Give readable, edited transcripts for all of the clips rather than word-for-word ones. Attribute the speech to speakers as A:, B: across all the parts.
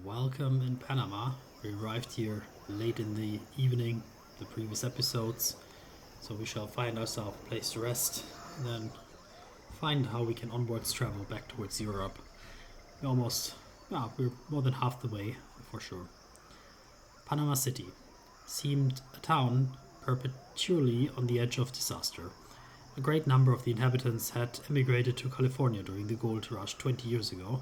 A: Welcome in Panama. We arrived here late in the evening, the previous episodes, so we shall find ourselves a place to rest, and then find how we can onwards travel back towards Europe. We're almost, we're more than half the way, for sure. Panama City seemed a town perpetually on the edge of disaster. A great number of the inhabitants had emigrated to California during the gold rush 20 years ago.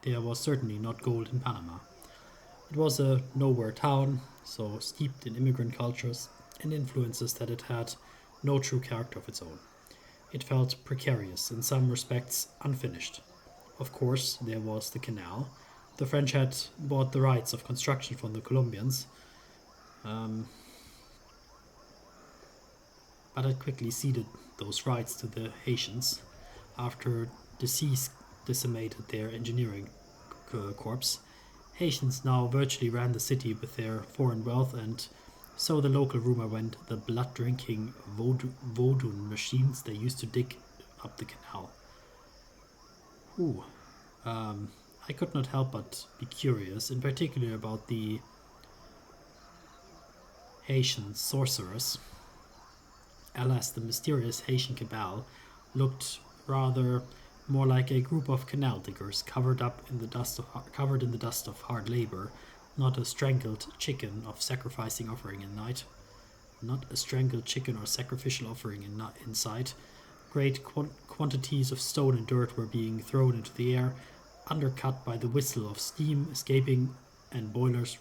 A: There was certainly not gold in Panama. It was a nowhere town, so steeped in immigrant cultures and influences that it had no true character of its own. It felt precarious, in some respects unfinished. Of course, there was the canal. The French had bought the rights of construction from the Colombians, but had quickly ceded those rights to the Haitians after the seas decimated their engineering corps. Haitians now virtually ran the city with their foreign wealth, and so the local rumor went, the blood-drinking voodoo machines they used to dig up the canal. Ooh. I could not help but be curious, in particular about the Haitian sorcerers. Alas, the mysterious Haitian cabal looked rather more like a group of canal diggers covered in the dust of hard labor, not a strangled chicken of sacrificing offering in night. Not a strangled chicken or sacrificial offering in sight. Great quantities of stone and dirt were being thrown into the air, undercut by the whistle of steam escaping and boilers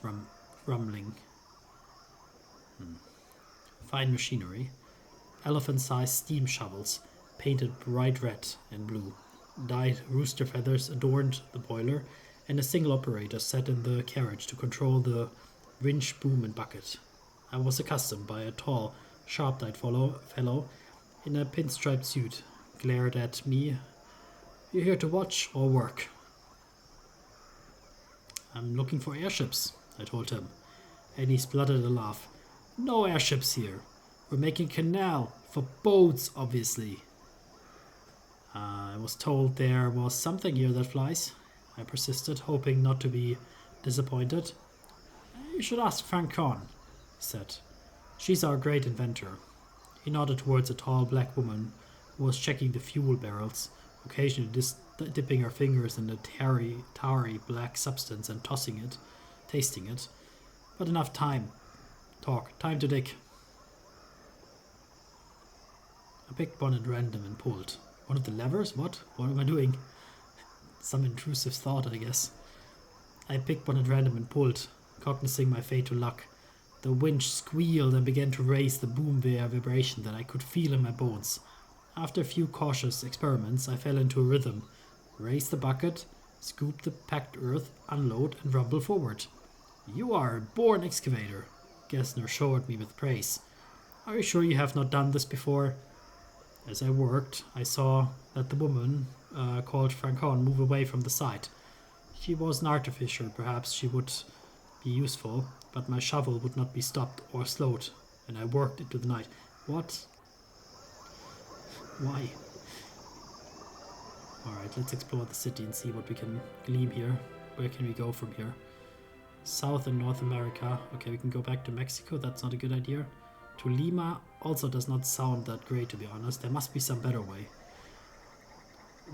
A: rumbling. Fine machinery. Elephant-sized steam shovels, painted bright red and blue. Dyed rooster feathers adorned the boiler, and a single operator sat in the carriage to control the winch, boom, and bucket. I was accosted by a tall, sharp-eyed fellow in a pinstriped suit, glared at me. "You're here to watch or work?" "I'm looking for airships," I told him, and he spluttered a laugh. "No airships here. We're making canal for boats, obviously." "I was told there was something here that flies," I persisted, hoping not to be disappointed. "You should ask Francon," he said. "She's our great inventor." He nodded towards a tall black woman who was checking the fuel barrels, occasionally dipping her fingers in the tarry black substance and tasting it. "But enough time to dig." I picked one at random and pulled. One of the levers? What am I doing? Some intrusive thought, I guess. I picked one at random and pulled, cognizing my fatal luck. The winch squealed and began to raise the boom vibration that I could feel in my bones. After a few cautious experiments, I fell into a rhythm. Raise the bucket, scoop the packed earth, unload, and rumble forward. "You are a born excavator," Gessner showered me with praise. "Are you sure you have not done this before?" As I worked, I saw that the woman called Francon move away from the site. She was an artificer, perhaps she would be useful, but my shovel would not be stopped or slowed, and I worked into the night. What? Why? Alright, let's explore the city and see what we can glean here. Where can we go from here? South and North America. Okay, we can go back to Mexico, that's not a good idea. To Lima also does not sound that great, to be honest. There must be some better way.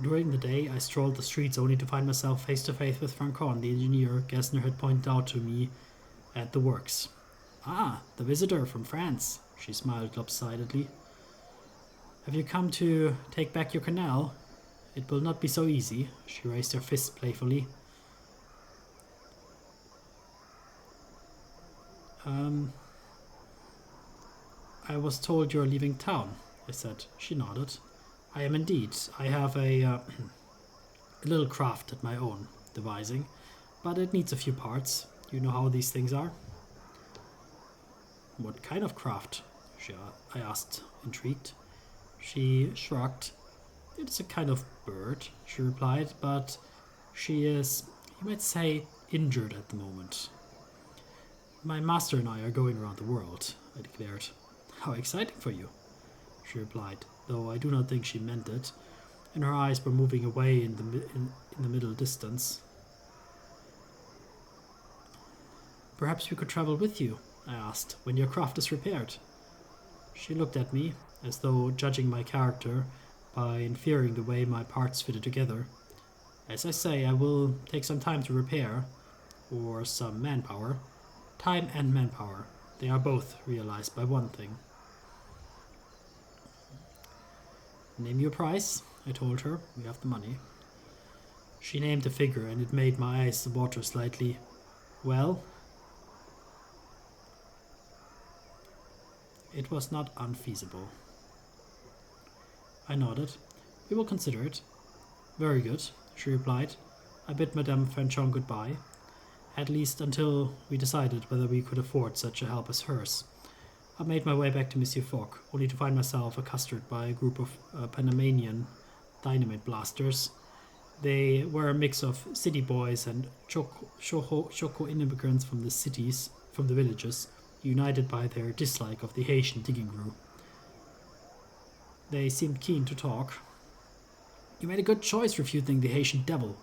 A: During the day, I strolled the streets only to find myself face to face with Francon, the engineer Gessner had pointed out to me at the works. "Ah, the visitor from France," she smiled lopsidedly. "Have you come to take back your canal? It will not be so easy." She raised her fist playfully. "I was told you're leaving town," I said. She nodded. "I am indeed. I have a little craft at my own devising, but it needs a few parts. You know how these things are." "What kind of craft?" I asked, intrigued. She shrugged. "It's a kind of bird," she replied, "but she is, you might say, injured at the moment." "My master and I are going around the world," I declared. "How exciting for you," she replied, though I do not think she meant it. and her eyes were moving away in the middle distance. "Perhaps we could travel with you," I asked, "when your craft is repaired." She looked at me, as though judging my character by inferring the way my parts fitted together. "As I say, I will take some time to repair, or some manpower. Time and manpower. They are both realized by one thing." "Name your price," I told her. "We have the money." She named a figure, and it made my eyes water slightly. "Well?" It was not unfeasible. I nodded. "We will consider it." "Very good," she replied. I bid Madame Fanchon goodbye, at least until we decided whether we could afford such a help as hers. I made my way back to Monsieur Fogg, only to find myself accosted by a group of Panamanian dynamite blasters. They were a mix of city boys and Choco immigrants from the villages, united by their dislike of the Haitian digging crew. They seemed keen to talk. "You made a good choice refuting the Haitian devil."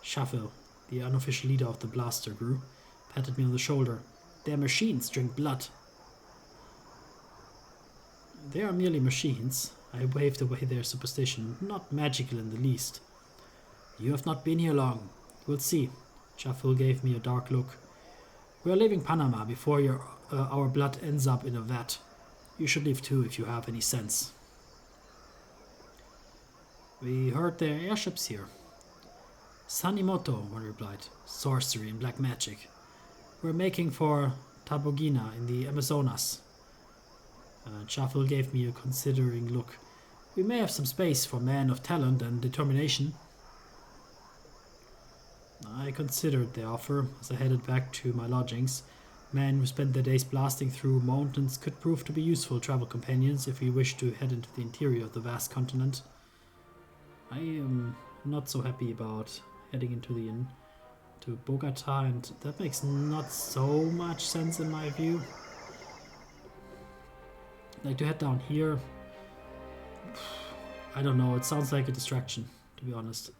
A: Schaffel, the unofficial leader of the blaster crew, patted me on the shoulder. "Their machines drink blood." "They are merely machines." I waved away their superstition, not magical in the least. "You have not been here long. You will see." Schaffel gave me a dark look. "We are leaving Panama before our blood ends up in a vat. You should leave too if you have any sense." "We heard there are airships here." "Sanimoto," one replied. "Sorcery and black magic. We're making for Tabogina in the Amazonas." Chaffel gave me a considering look. "We may have some space for men of talent and determination." I considered the offer as I headed back to my lodgings. Men who spent their days blasting through mountains could prove to be useful travel companions if we wished to head into the interior of the vast continent. I am not so happy about heading to Bogota, and that makes not so much sense in my view. Like, to head down here, I don't know, it sounds like a distraction, to be honest.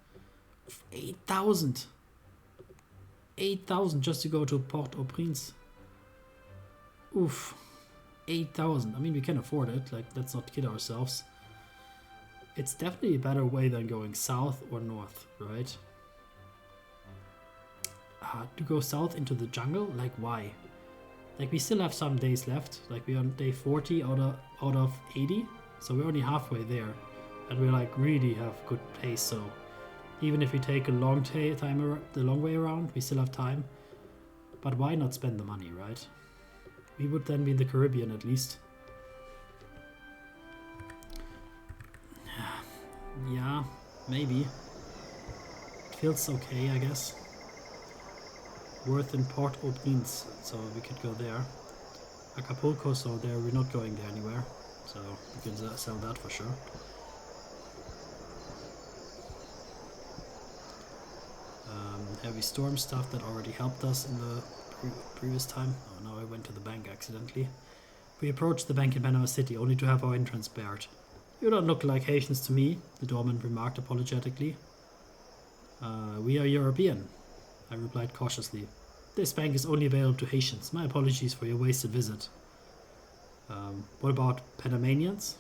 A: 8,000! 8,000 just to go to Port-au-Prince. Oof. 8,000. I mean, we can afford it, like, let's not kid ourselves. It's definitely a better way than going south or north, right? To go south into the jungle? Like, why? Like, we still have some days left. Like, we're on day 40 out of 80. So we're only halfway there. And we like really have good pace, so even if we take a the long way around, we still have time. But why not spend the money, right? We would then be in the Caribbean at least. Yeah, maybe. It feels okay, I guess. Worth in Port-au-Prince, so we could go there. Acapulco, so there we're not going there anywhere, so we can sell that for sure. Heavy storm stuff that already helped us in the previous time. Oh, now I went to the bank accidentally. We approached the bank in Panama City only to have our entrance barred. "You don't look like Haitians to me," the doorman remarked apologetically. "We are European," I replied cautiously. "This bank is only available to Haitians. My apologies for your wasted visit." "What about Panamanians?"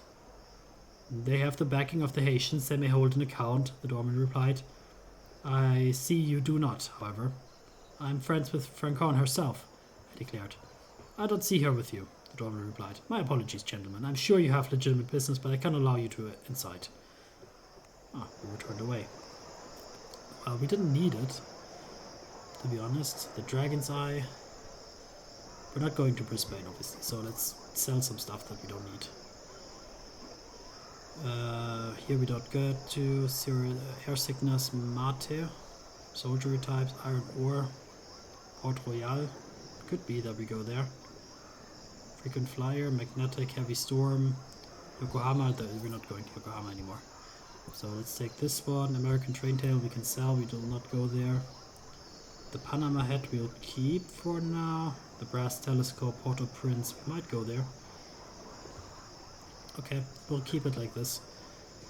A: "They have the backing of the Haitians. They may hold an account," the doorman replied. "I see you do not, however." "I'm friends with Francon herself," I declared. "I don't see her with you," the doorman replied. "My apologies, gentlemen. I'm sure you have legitimate business, but I can't allow you to inside." We were turned away. Well, we didn't need it, to be honest. The Dragon's Eye. We're not going to Brisbane, obviously, so let's sell some stuff that we don't need. Here we don't go to air sickness, mate, soldiery types, iron ore, Port Royal. Could be that we go there. Frequent flyer, magnetic, heavy storm, Yokohama. We're not going to Yokohama anymore. So let's take this one. American train tail we can sell. We will not go there. The Panama head we'll keep for now. The brass telescope, Port-au-Prince. We might go there. Okay, we'll keep it like this.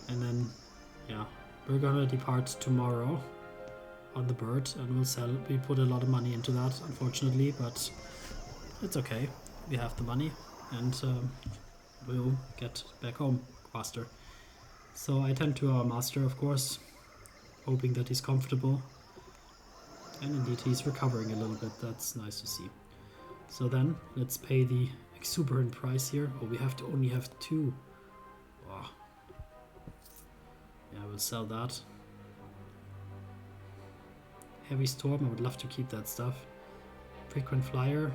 A: And then, yeah, We're gonna depart tomorrow on the bird, and we'll sell. We put a lot of money into that, unfortunately, but it's okay. We have the money, and we'll get back home faster. So I tend to our master, of course, hoping that he's comfortable. And indeed, he's recovering a little bit. That's nice to see. So then, let's pay the exuberant price here. Oh, we have to only have 2. Wow. Yeah, we'll sell that. Heavy storm, I would love to keep that stuff. Frequent flyer.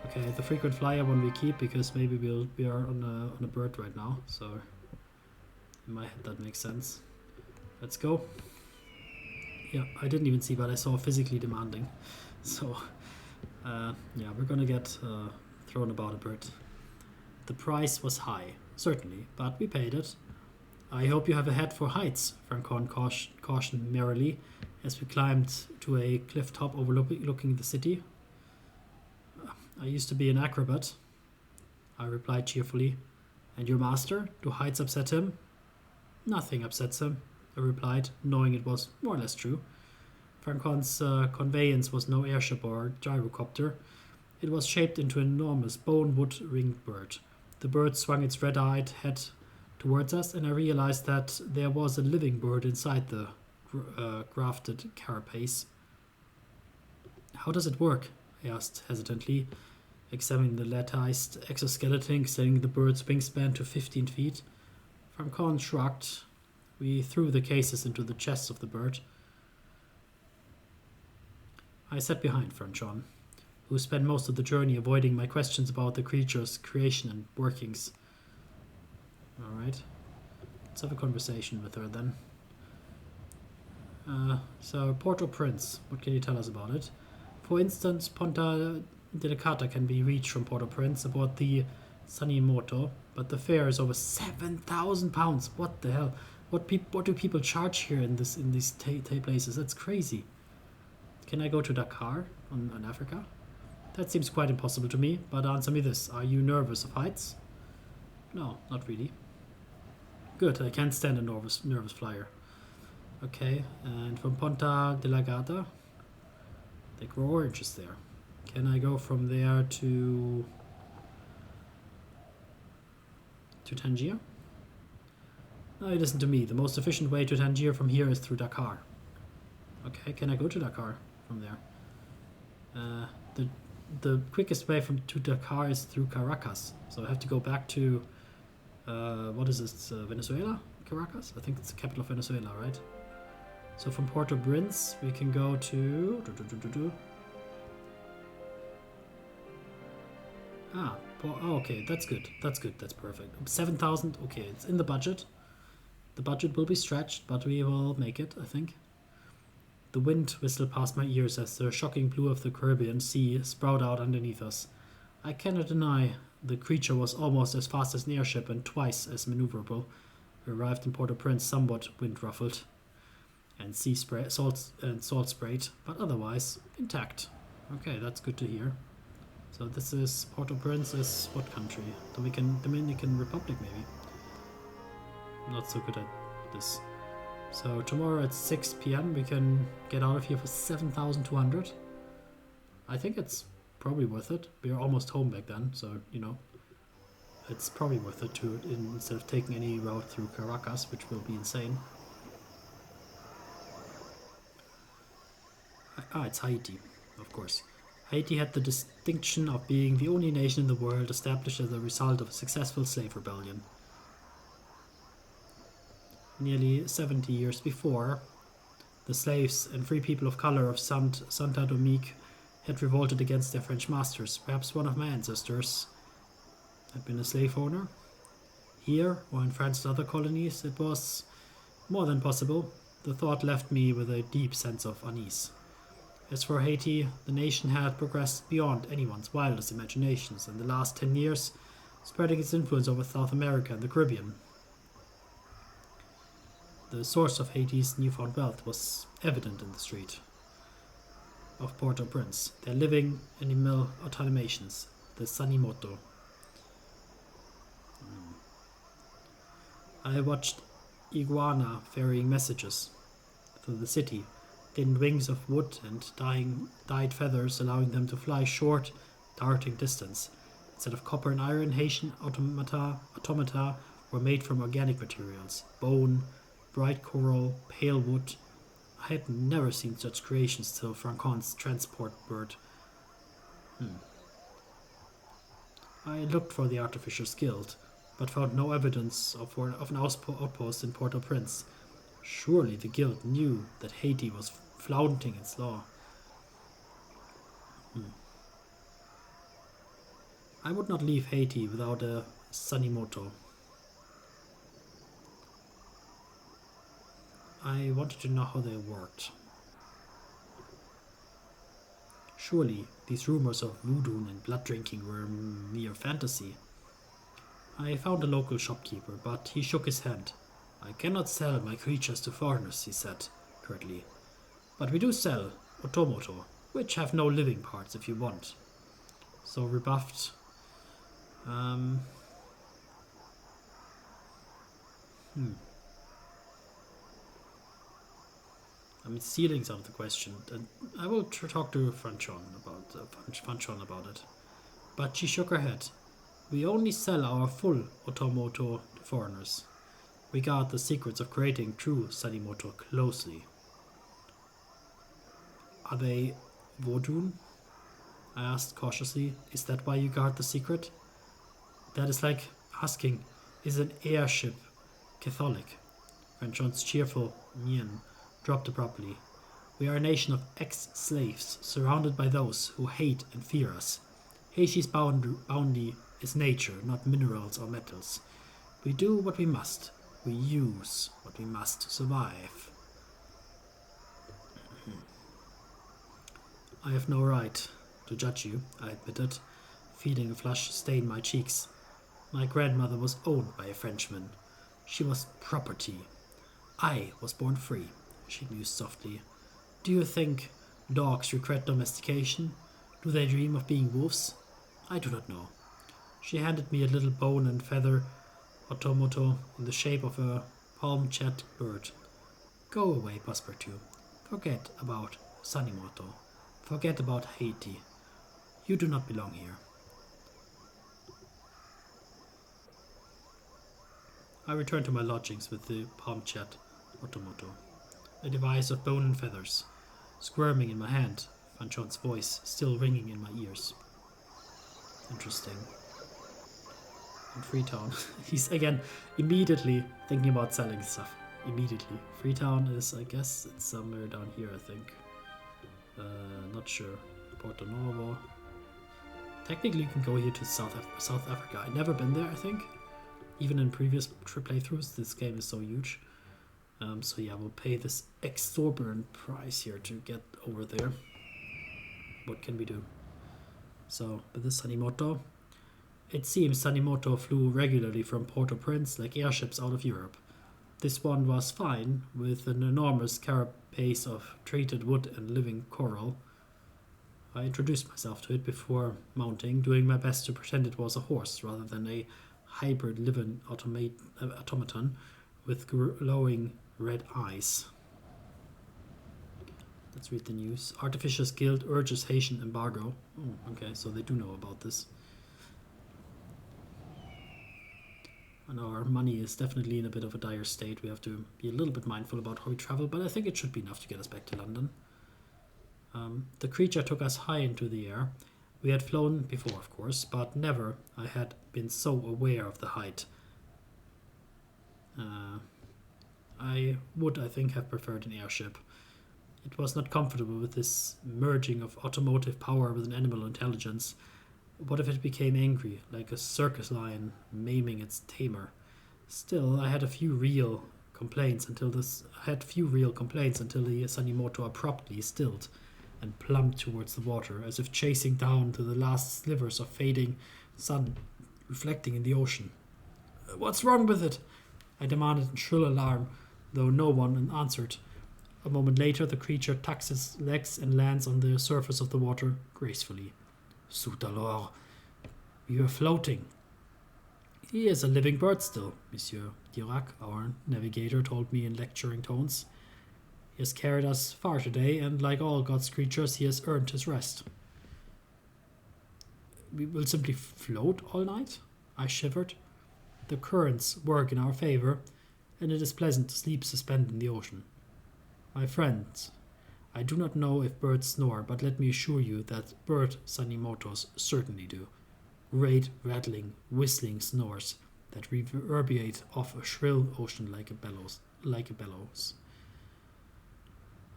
A: Okay, the frequent flyer one we keep because maybe we are on a bird right now. So in my head that makes sense. Let's go. Yeah, I didn't even see, but I saw physically demanding. So yeah, we're gonna get thrown about a bit. The price was high, certainly, but we paid it. I hope you have a head for heights, Francon cautioned merrily as we climbed to a cliff top overlooking the city. I used to be an acrobat, I replied cheerfully. And your master? Do heights upset him? Nothing upsets him, I replied, knowing it was more or less true. Francon's conveyance was no airship or gyrocopter. It was shaped into an enormous bone-wood ringed bird. The bird swung its red-eyed head towards us, and I realized that there was a living bird inside the grafted carapace. How does it work? I asked hesitantly, examining the latticed exoskeleton, extending the bird's wingspan to 15 feet. Francon shrugged. We threw the cases into the chest of the bird. I sat behind Francon, who spent most of the journey avoiding my questions about the creature's creation and workings. Alright, let's have a conversation with her then. So, Port-au-Prince, what can you tell us about it? For instance, Ponta Delicata can be reached from Port-au-Prince aboard the Sanimoto, but the fare is over £7,000. What the hell? What do people charge here in these places? That's crazy. Can I go to Dakar on Africa? That seems quite impossible to me, but answer me this. Are you nervous of heights? No, not really. Good, I can't stand a nervous flyer. Okay, and from Ponta de la Gata, they grow oranges there. Can I go from there to Tangier? No, listen to me. The most efficient way to Tangier from here is through Dakar. Okay, can I go to Dakar from there? The quickest way to Dakar is through Caracas. So I have to go back to what is this? Venezuela? Caracas? I think it's the capital of Venezuela, right? So from Port-au-Prince we can go to okay, that's good. That's perfect. 7,000. Okay, it's in the budget. The budget will be stretched, but we will make it, I think. The wind whistled past my ears as the shocking blue of the Caribbean Sea sprawled out underneath us. I cannot deny the creature was almost as fast as an airship and twice as maneuverable. We arrived in Port-au-Prince somewhat wind-ruffled and salt sprayed, but otherwise intact. Okay, that's good to hear. So this is Port-au-Prince is what country? Dominican Republic, maybe. I'm not so good at this. So tomorrow at 6 p.m. we can get out of here for 7,200. I think it's probably worth it. We are almost home back then, so it's probably worth it to instead of taking any route through Caracas, which will be insane. It's Haiti, of course. Haiti had the distinction of being the only nation in the world established as a result of a successful slave rebellion. Nearly 70 years before, the slaves and free people of color of Santa Domingue had revolted against their French masters. Perhaps one of my ancestors had been a slave owner. Here, or in France's other colonies, it was more than possible. The thought left me with a deep sense of unease. As for Haiti, the nation had progressed beyond anyone's wildest imaginations in the last 10 years, spreading its influence over South America and the Caribbean. The source of Haiti's newfound wealth was evident in the street of Port-au-Prince, their living animal automations, the Sanimoto. I watched iguana ferrying messages through the city, thin wings of wood and dyed feathers allowing them to fly short, darting distance. Instead of copper and iron, Haitian automata were made from organic materials, bone, bright coral, pale wood. I had never seen such creations till Francon's transport bird. I looked for the Artificers Guild, but found no evidence of an outpost in Port-au-Prince. Surely the Guild knew that Haiti was flaunting its law. I would not leave Haiti without a Sanimoto. I wanted to know how they worked. Surely these rumors of voodoo and blood drinking were mere fantasy. I found a local shopkeeper, but he shook his head. I cannot sell my creatures to foreigners, he said curtly. But we do sell automoto, which have no living parts if you want. So rebuffed. I mean, ceilings out of the question. And I will talk to Franchon about it. But she shook her head. We only sell our full automoto to foreigners. We guard the secrets of creating true Sanimoto closely. Are they Vodun? I asked cautiously. Is that why you guard the secret? That is like asking, is an airship Catholic? Franchon's cheerful mien dropped abruptly. We are a nation of ex-slaves, surrounded by those who hate and fear us. Haiti's bounty is nature, not minerals or metals. We do what we must. We use what we must to survive. I have no right to judge you, I admitted, feeling a flush stain my cheeks. My grandmother was owned by a Frenchman. She was property. I was born free, she mused softly. Do you think dogs regret domestication? Do they dream of being wolves? I do not know. She handed me a little bone and feather automoto in the shape of a palm-chat bird. Go away, Passepartout. Forget about Sanimoto. Forget about Haiti. You do not belong here. I returned to my lodgings with the palm-chat automoto, a device of bone and feathers, squirming in my hand, Fanchon's voice still ringing in my ears. Interesting. In Freetown, he's again immediately thinking about selling stuff. Immediately. Freetown is, I guess, it's somewhere down here, I think. Not sure. Porto Novo. Technically, you can go here to South Africa. I've never been there, I think. Even in previous playthroughs, this game is so huge. So yeah, we'll pay this exorbitant price here to get over there. What can we do? So, with this Sanimoto, it seems Sanimoto flew regularly from Port-au-Prince like airships out of Europe. This one was fine, with an enormous carapace of treated wood and living coral. I introduced myself to it before mounting, doing my best to pretend it was a horse rather than a hybrid living automaton with glowing red eyes. Let's read the news. Artificers Guild urges Haitian embargo. Oh, okay, so they do know about this. And our money is definitely in a bit of a dire state. We have to be a little bit mindful about how we travel, but I think it should be enough to get us back to London. The creature took us high into the air. We had flown before, of course, but never I had been so aware of the height. I would, I think, have preferred an airship. It was not comfortable with this merging of automotive power with an animal intelligence. What if it became angry, like a circus lion maiming its tamer? Still, I had few real complaints until the Sanimoto abruptly stilled and plumped towards the water, as if chasing down to the last slivers of fading sun reflecting in the ocean. What's wrong with it? I demanded in shrill alarm, though no one answered. A moment later, the creature tucks its legs and lands on the surface of the water gracefully. Sout alors. We were floating. He is a living bird still, Monsieur Dirac, our navigator told me in lecturing tones. He has carried us far today, and like all God's creatures, he has earned his rest. We will simply float all night? I shivered. The currents work in our favor, and it is pleasant to sleep suspended in the ocean. My friends, I do not know if birds snore, but let me assure you that bird sanimotos certainly do. Great, rattling, whistling snores that reverberate off a shrill ocean like a bellows.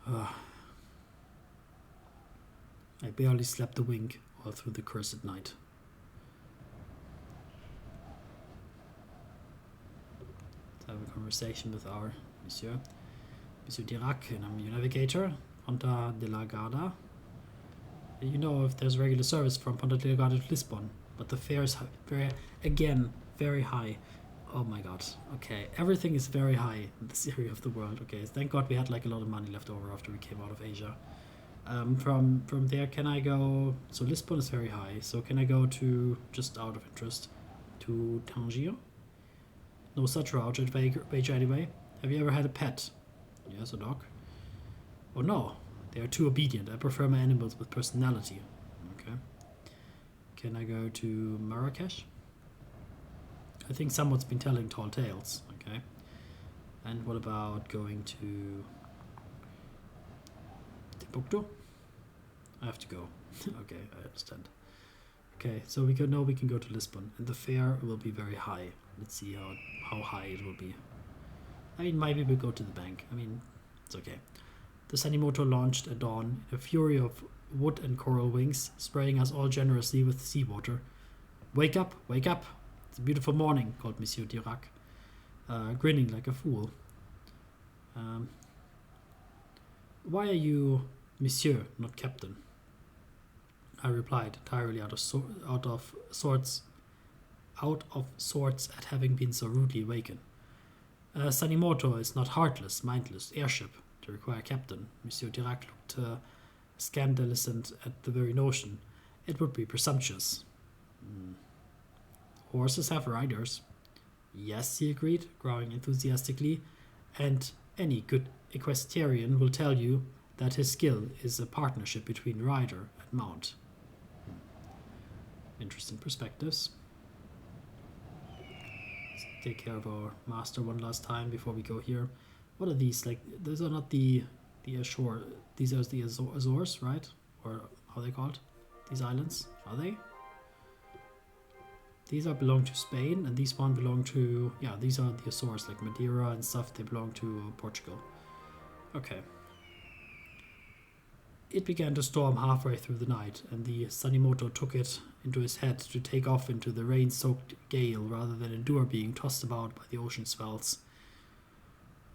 A: I barely slept a wink all through the cursed night. Let's have a conversation with our Monsieur Dirac, and I'm your navigator, Ponta de la Garda. You know if there's regular service from Ponta de la Garda to Lisbon, but the fare is very high. Oh my god. Okay, everything is very high in this area of the world. Okay, thank god we had like a lot of money left over after we came out of Asia. From there, can I go... So Lisbon is very high, so can I go to, just out of interest, to Tangier? No such route at Beja anyway. Have you ever had a pet? Yes, a dog. Oh no, they are too obedient. I prefer my animals with personality. Okay. Can I go to Marrakesh? I think someone's been telling tall tales. Okay. And what about going to Timbuktu? I have to go. Okay, I understand. Okay, so we can go to Lisbon, and the fare will be very high. Let's see how high it will be. I mean, maybe we'll go to the bank. I mean, it's okay. The Sanimoto launched at dawn, a fury of wood and coral wings, spraying us all generously with seawater. Wake up, wake up! It's a beautiful morning, called Monsieur Dirac, grinning like a fool. Why are you Monsieur, not Captain? I replied, entirely out of sorts at having been so rudely awakened. Sanimoto is not heartless, mindless airship to require captain. Monsieur Dirac looked scandalous at the very notion. It would be presumptuous. Horses have riders. Yes, he agreed, growling enthusiastically, and any good equestrian will tell you that his skill is a partnership between rider and mount. Interesting perspectives. Let's take care of our master one last time before we go here. What are these? Like, those are not the Azores. These are the Azores, right? Or how are they called? These islands? Are they? These belong to Spain, and these one belong to... Yeah, these are the Azores, like Madeira and stuff. They belong to Portugal. Okay. It began to storm halfway through the night, and the Sanimoto took it into his head to take off into the rain-soaked gale rather than endure being tossed about by the ocean swells.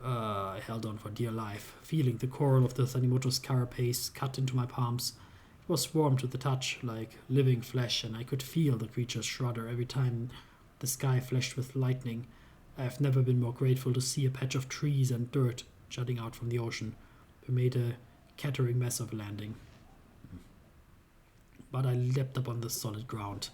A: I held on for dear life, feeling the coral of the Sanimoto's carapace cut into my palms. It was warm to the touch, like living flesh, and I could feel the creature shudder every time the sky flashed with lightning. I have never been more grateful to see a patch of trees and dirt jutting out from the ocean. We made a cattering mess of landing. But I leapt upon the solid ground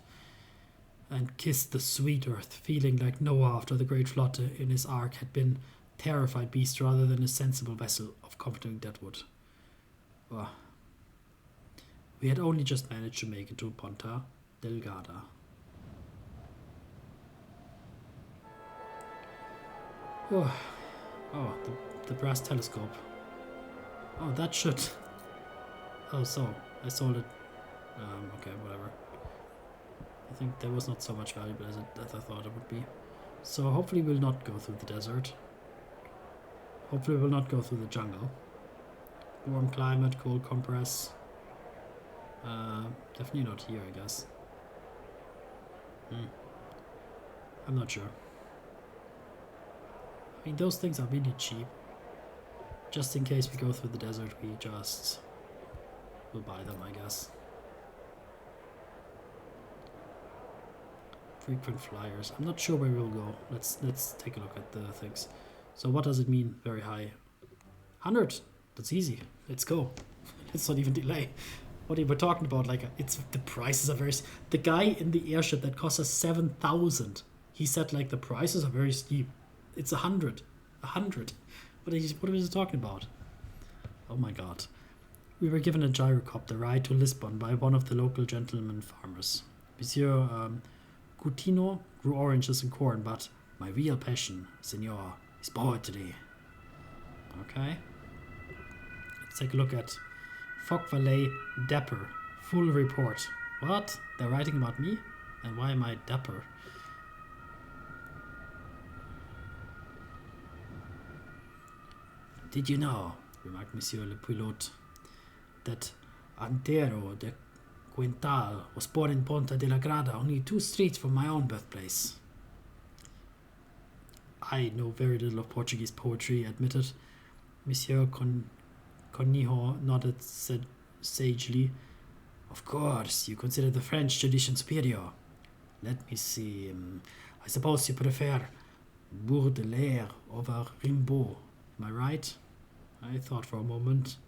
A: and kissed the sweet earth, feeling like Noah after the great flood in his ark had been a terrified beast rather than a sensible vessel of comforting deadwood. We had only just managed to make it to Ponta Delgada. The brass telescope. Oh, that should... Oh, so, I sold it. Okay, whatever. I think that was not so much valuable as I thought it would be. So hopefully we'll not go through the desert. Hopefully we'll not go through the jungle. Warm climate, cold compress. Definitely not here, I guess. I'm not sure. I mean, those things are really cheap. Just in case we go through the desert, we just will buy them, I guess. Frequent flyers. I'm not sure where we'll go. Let's take a look at the things. So what does it mean? Very high. 100. That's easy. Let's go. Let's not even delay. What are we talking about? Like, the prices are very... The guy in the airship that cost us 7,000. He said, like, the prices are very steep. It's 100. 100. What are we talking about? Oh my god. We were given a gyrocopter ride to Lisbon by one of the local gentleman farmers. Monsieur Coutinho grew oranges and corn, but my real passion, senor, is poetry. Okay. Let's take a look at Fog Valley Dapper. Full report. What? They're writing about me? And why am I dapper? Did you know, remarked Monsieur le Pilote, that Antero de Quintal was born in Ponta de la Grada, only 2 streets from my own birthplace? I know very little of Portuguese poetry, admitted. Monsieur Cornijo nodded sagely. Of course, you consider the French tradition superior. Let me see. I suppose you prefer Baudelaire over Rimbaud. Am I right? I thought for a moment.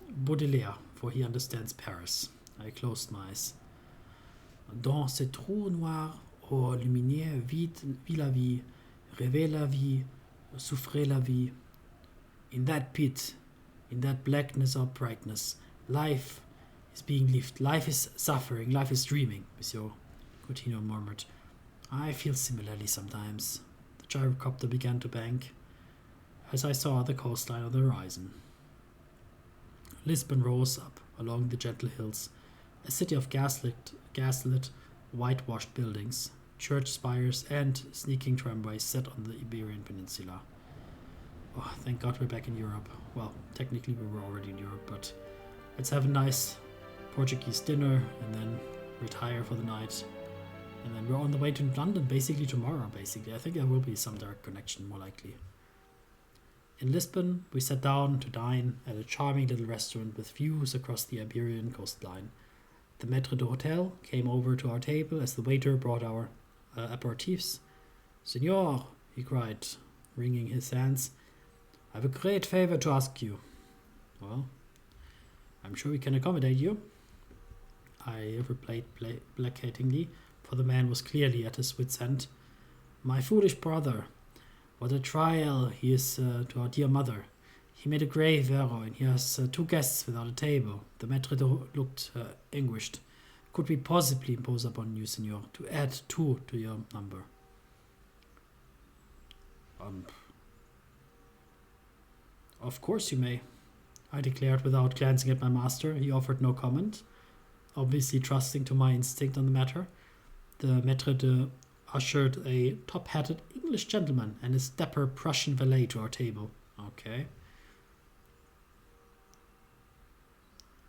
A: Baudelaire, for he understands Paris. I closed my eyes. Dans ce trou noir, ô lumière, vit la vie, rêvez la vie, souffrez la vie. In that pit, in that blackness or brightness, life is being lived, life is suffering, life is dreaming, Monsieur Coutinho murmured. I feel similarly sometimes. The gyrocopter began to bank as I saw the coastline on the horizon. Lisbon rose up along the gentle hills, a city of gaslit, whitewashed buildings, church spires, and sneaking tramways set on the Iberian Peninsula. Oh, thank God we're back in Europe. Well, technically we were already in Europe, but let's have a nice Portuguese dinner and then retire for the night. And then we're on the way to London basically tomorrow, basically. I think there will be some direct connection, more likely. In Lisbon, we sat down to dine at a charming little restaurant with views across the Iberian coastline. The maître d'hôtel came over to our table as the waiter brought our aperitifs. Senor, he cried, wringing his hands, I have a great favor to ask you. Well, I'm sure we can accommodate you, I replied placatingly, for the man was clearly at his wit's end. My foolish brother, what a trial he is to our dear mother. He made a grave error, and he has 2 guests without a table. The maître d'hôtel looked anguished. Could we possibly impose upon you, senor, to add 2 to your number? Of course you may, I declared without glancing at my master. He offered no comment, obviously trusting to my instinct on the matter. The maître d'hôtel ushered a top-hatted English gentleman and his dapper Prussian valet to our table. Okay.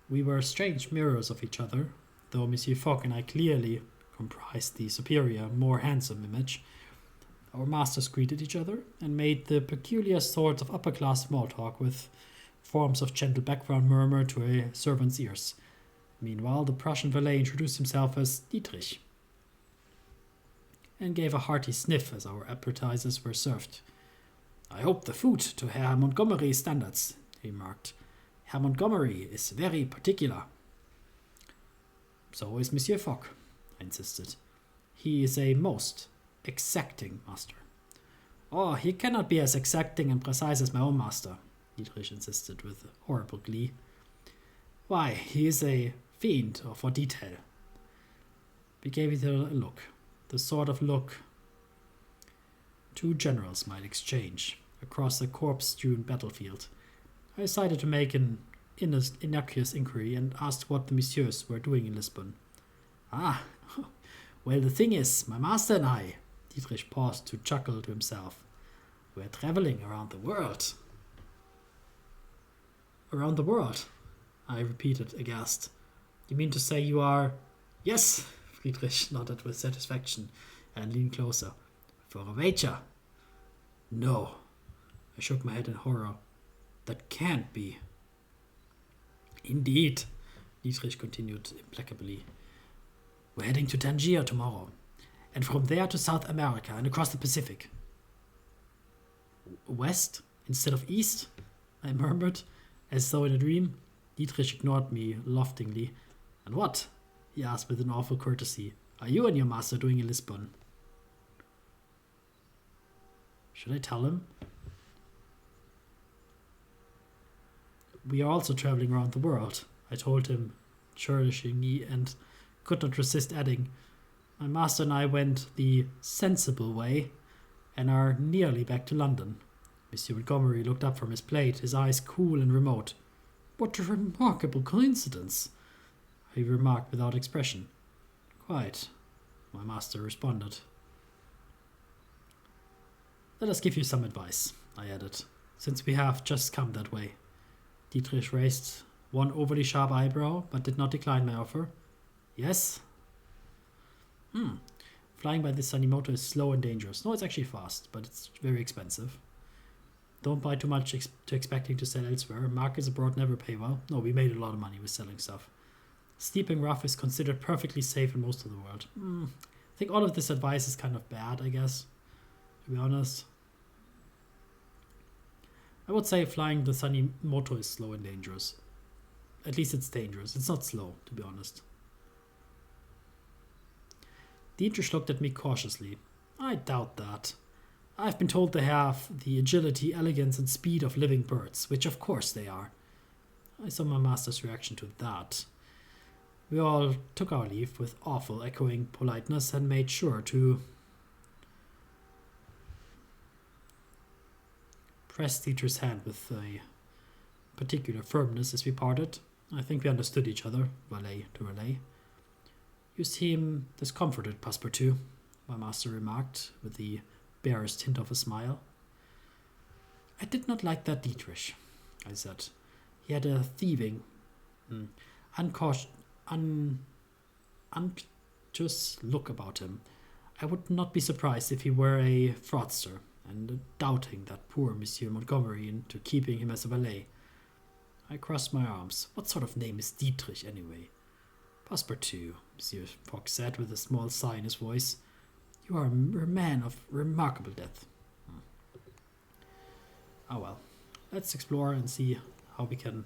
A: We were strange mirrors of each other, though Monsieur Fogg and I clearly comprised the superior, more handsome image. Our masters greeted each other and made the peculiar sorts of upper-class small talk with forms of gentle background murmur to a servant's ears. Meanwhile, the Prussian valet introduced himself as Dietrich and gave a hearty sniff as our appetizers were served. I hope the food to Herr Montgomery's standards, he remarked. Herr Montgomery is very particular. So is Monsieur Fogg, I insisted. He is a most exacting master. Oh, he cannot be as exacting and precise as my own master, Dietrich insisted with horrible glee. Why, he is a fiend for detail. We gave it a look, the sort of look 2 generals might exchange across a corpse-strewn battlefield. I decided to make an innocuous inquiry and asked what the messieurs were doing in Lisbon. Ah, well, the thing is, my master and I, Dietrich paused to chuckle to himself, we're traveling around the world. Around the world? I repeated, aghast. You mean to say you are... Yes, Friedrich nodded with satisfaction and leaned closer. For a wager? No. I shook my head in horror. That can't be. Indeed, Dietrich continued implacably. We're heading to Tangier tomorrow, and from there to South America and across the Pacific. West instead of east? I murmured, as though in a dream. Dietrich ignored me loftingly. And what? he asked with an awful courtesy. Are you and your master doing in Lisbon? Should I tell him? We are also traveling around the world, I told him, cherishingly, and could not resist adding, my master and I went the sensible way and are nearly back to London. Monsieur Montgomery looked up from his plate, his eyes cool and remote. What a remarkable coincidence, he remarked without expression. Quite, my master responded. Let us give you some advice, I added, since we have just come that way. Dietrich raised one overly sharp eyebrow, but did not decline my offer. Yes? Flying by this sunny motor is slow and dangerous. No, it's actually fast, but it's very expensive. Don't buy too much to expecting to sell elsewhere. Markets abroad never pay well. No, we made a lot of money with selling stuff. Steep and rough is considered perfectly safe in most of the world. I think all of this advice is kind of bad, I guess, to be honest. I would say flying the sunny motor is slow and dangerous. At least it's dangerous. It's not slow, to be honest. Dietrich looked at me cautiously. I doubt that. I've been told they have the agility, elegance, and speed of living birds, which of course they are. I saw my master's reaction to that. We all took our leave with awful echoing politeness and made sure to press Dietrich's hand with a particular firmness as we parted. I think we understood each other, valet to valet. You seem discomforted, Passepartout, my master remarked, with the barest hint of a smile. I did not like that Dietrich, I said. He had a thieving, unctuous look about him. I would not be surprised if he were a fraudster, and doubting that poor Monsieur Montgomery into keeping him as a valet. I crossed my arms. What sort of name is Dietrich, anyway? Passepartout, Monsieur Fogg said with a small sigh in his voice. You are a man of remarkable depth. Oh well. Let's explore and see how we can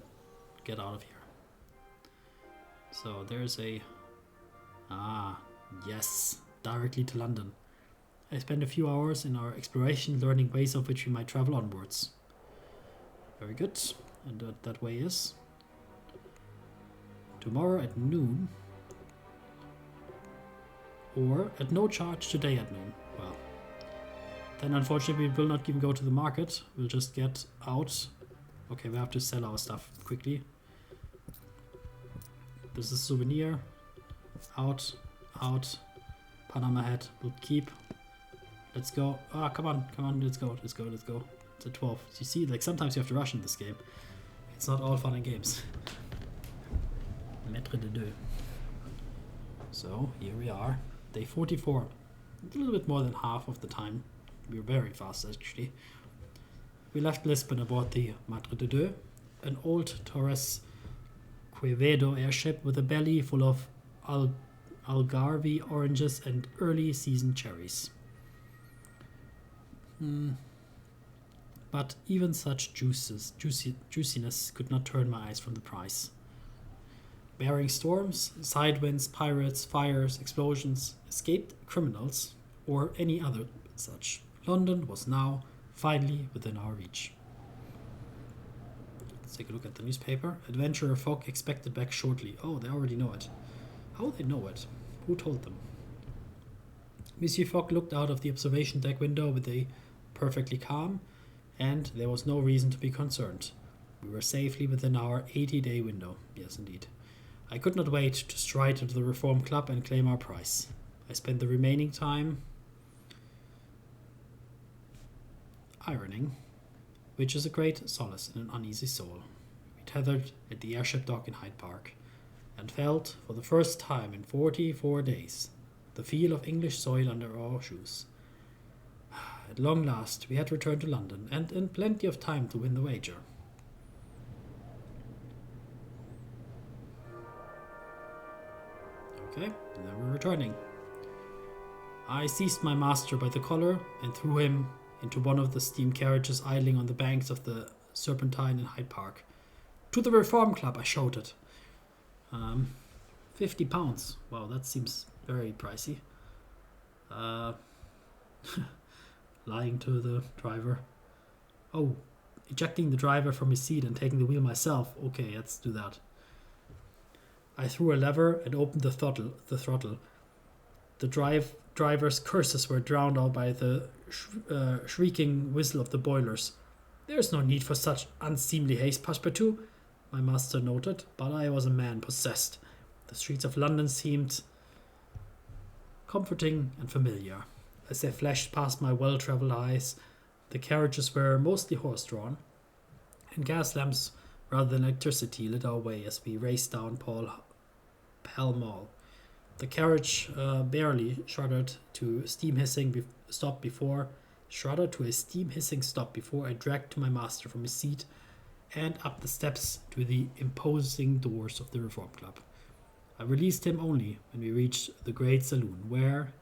A: get out of here. So there's a... yes. Directly to London. I spent a few hours in our exploration learning ways of which we might travel onwards. Very good. And that way is... tomorrow at noon, or at no charge today at noon. Well, then unfortunately we will not even go to the market. We'll just get out. Okay, we have to sell our stuff quickly. This is a souvenir. Out. Panama hat. We'll keep. Let's go. Ah, come on. Let's go. It's at 12. You see, like sometimes you have to rush in this game. It's not all fun and games. Maître de deux. So, here we are. Day 44. A little bit more than half of the time. We were very fast, actually. We left Lisbon aboard the Maître de deux, an old Torres Quevedo airship with a belly full of Algarve oranges and early season cherries. But even such juiciness could not turn my eyes from the prize. Bearing storms, side winds, pirates, fires, explosions, escaped criminals, or any other such, London was now finally within our reach. Let's take a look at the newspaper. Adventurer Fogg expected back shortly. Oh, they already know it. How would they know it? Who told them? Monsieur Fogg looked out of the observation deck window with a perfectly calm, and there was no reason to be concerned. We were safely within our 80-day window. Yes, indeed. I could not wait to stride into the Reform Club and claim our prize. I spent the remaining time ironing, which is a great solace in an uneasy soul. We tethered at the airship dock in Hyde Park, and felt, for the first time in 44 days, the feel of English soil under our shoes. At long last, we had returned to London, and in plenty of time to win the wager. Okay, and then we're returning. I seized my master by the collar and threw him into one of the steam carriages idling on the banks of the Serpentine in Hyde Park. To the Reform Club, I shouted. £50. Wow, that seems very pricey. Lying to the driver. Oh, ejecting the driver from his seat and taking the wheel myself. Okay, let's do that. I threw a lever and opened the throttle. The driver's curses were drowned out by the shrieking whistle of the boilers. There's no need for such unseemly haste, Passepartout, my master noted, but I was a man possessed. The streets of London seemed comforting and familiar. As they flashed past my well-travelled eyes, the carriages were mostly horse-drawn, and gas lamps rather than electricity lit our way as we raced down Pall Mall. The carriage barely shuddered to a steam hissing stop before I dragged to my master from his seat and up the steps to the imposing doors of the Reform Club. I released him only when we reached the great saloon, where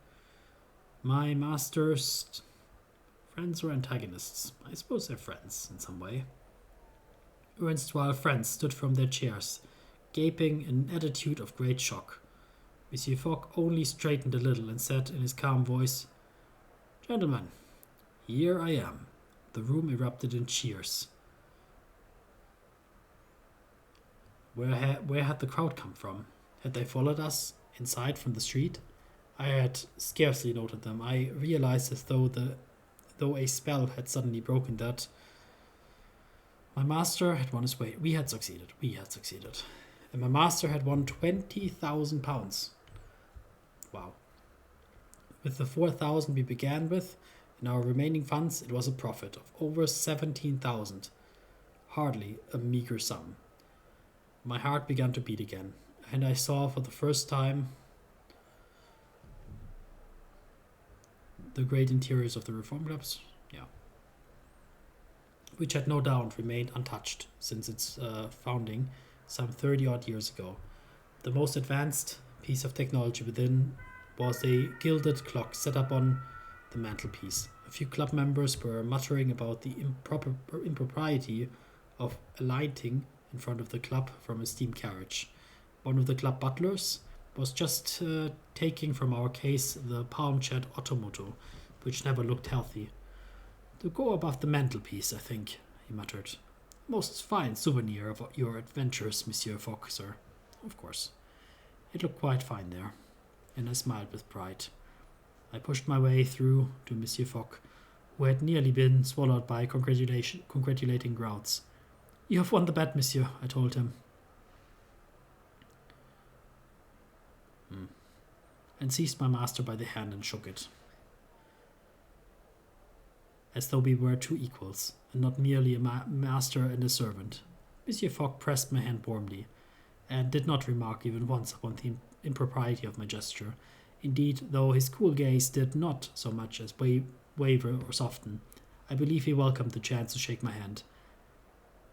A: my master's friends or antagonists, I suppose they're friends in some way, erstwhile friends stood from their chairs, gaping in an attitude of great shock. Monsieur Fogg only straightened a little and said in his calm voice, "Gentlemen, here I am." The room erupted in cheers. Where had the crowd come from? Had they followed us inside from the street? I had scarcely noted them. I realized as though a spell had suddenly broken that my master had won his way. We had succeeded. And my master had won £20,000. Wow. With the 4,000 we began with, in our remaining funds, it was a profit of over 17,000. Hardly a meager sum. My heart began to beat again, and I saw for the first time the great interiors of the reform clubs, which had no doubt remained untouched since its founding some 30-odd years ago. The most advanced piece of technology within was a gilded clock set up on the mantelpiece. A few club members were muttering about the impropriety of alighting in front of the club from a steam carriage. One of the club butlers was just taking from our case the palm-chaired automoto, which never looked healthy. "To go above the mantelpiece, I think," he muttered. "Most fine souvenir of your adventures, Monsieur Fogg, sir." Of course. It looked quite fine there, and I smiled with pride. I pushed my way through to Monsieur Fogg, who had nearly been swallowed by congratulating crowds. "You have won the bet, monsieur," I told him. And seized my master by the hand and shook it, as though we were two equals, and not merely a master and a servant. Monsieur Fogg pressed my hand warmly, and did not remark even once upon the impropriety of my gesture. Indeed, though his cool gaze did not so much as waver or soften, I believe he welcomed the chance to shake my hand.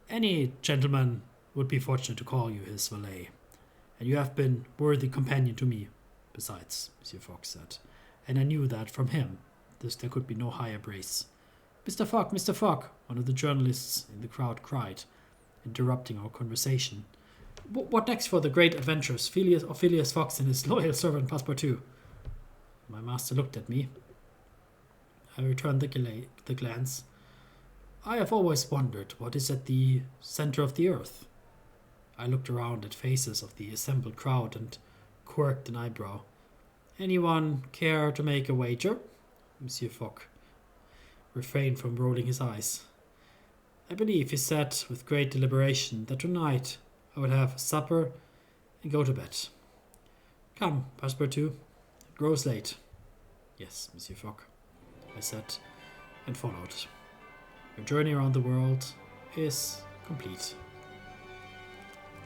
A: "Any gentleman would be fortunate to call you his valet, and you have been worthy companion to me. Besides," Monsieur Fogg said, and I knew that from him there could be no higher praise. Mr. Fogg," one of the journalists in the crowd cried, interrupting our conversation. "What next for the great adventurers, Phileas Fogg and his loyal servant Passepartout?" My master looked at me. I returned the glance. "I have always wondered what is at the center of the earth." I looked around at faces of the assembled crowd and quirked an eyebrow. "Anyone care to make a wager?" Monsieur Fogg refrained from rolling his eyes. "I believe," he said with great deliberation, "that tonight I will have supper and go to bed. Come, Passepartout, it grows late." "Yes, Monsieur Fogg," I said, and followed. Your journey around the world is complete.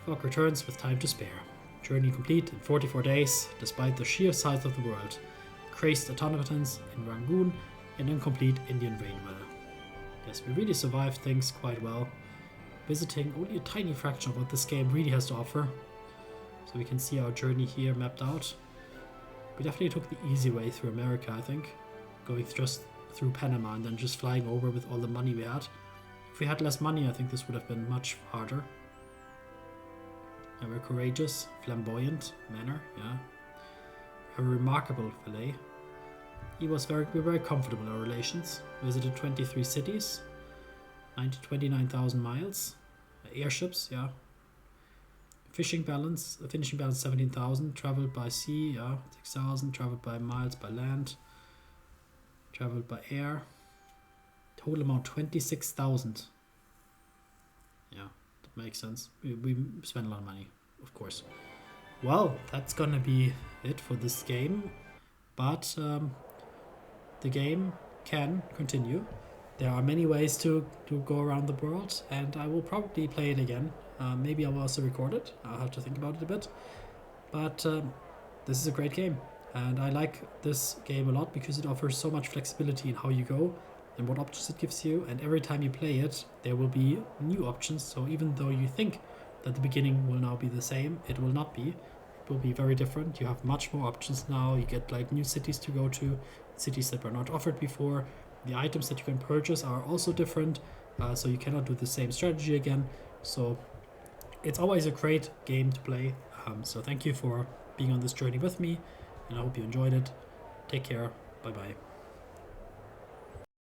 A: Fogg returns with time to spare. Journey complete in 44 days, despite the sheer size of the world, crazed automatons in Rangoon, and incomplete Indian rain weather. Yes, we really survived things quite well, visiting only a tiny fraction of what this game really has to offer. So we can see our journey here mapped out. We definitely took the easy way through America, I think, going just through Panama and then just flying over with all the money we had. If we had less money, I think this would have been much harder. Very courageous, flamboyant manner, yeah. A remarkable valet. We were very comfortable in our relations. Visited 23 cities, 29,000 miles. Airships, yeah. Finishing balance 17,000. Traveled by sea, yeah, 6,000. Traveled by miles by land. Traveled by air. Total amount 26,000. Yeah, that makes sense. We spend a lot of money, of course. Well, that's gonna be it for this game. But the game can continue. There are many ways to go around the world, and I will probably play it again. Maybe I will also record it. I'll have to think about it a bit. But this is a great game, and I like this game a lot because it offers so much flexibility in how you go and what options it gives you. And every time you play it, there will be new options. So even though you think that the beginning will now be the same, it will not be. It will be very different. You have much more options now. You get like new cities to go to, cities that were not offered before. The items that you can purchase are also different, so you cannot do the same strategy again. So it's always a great game to play. So thank you for being on this journey with me, and I hope you enjoyed it. Take care. Bye bye.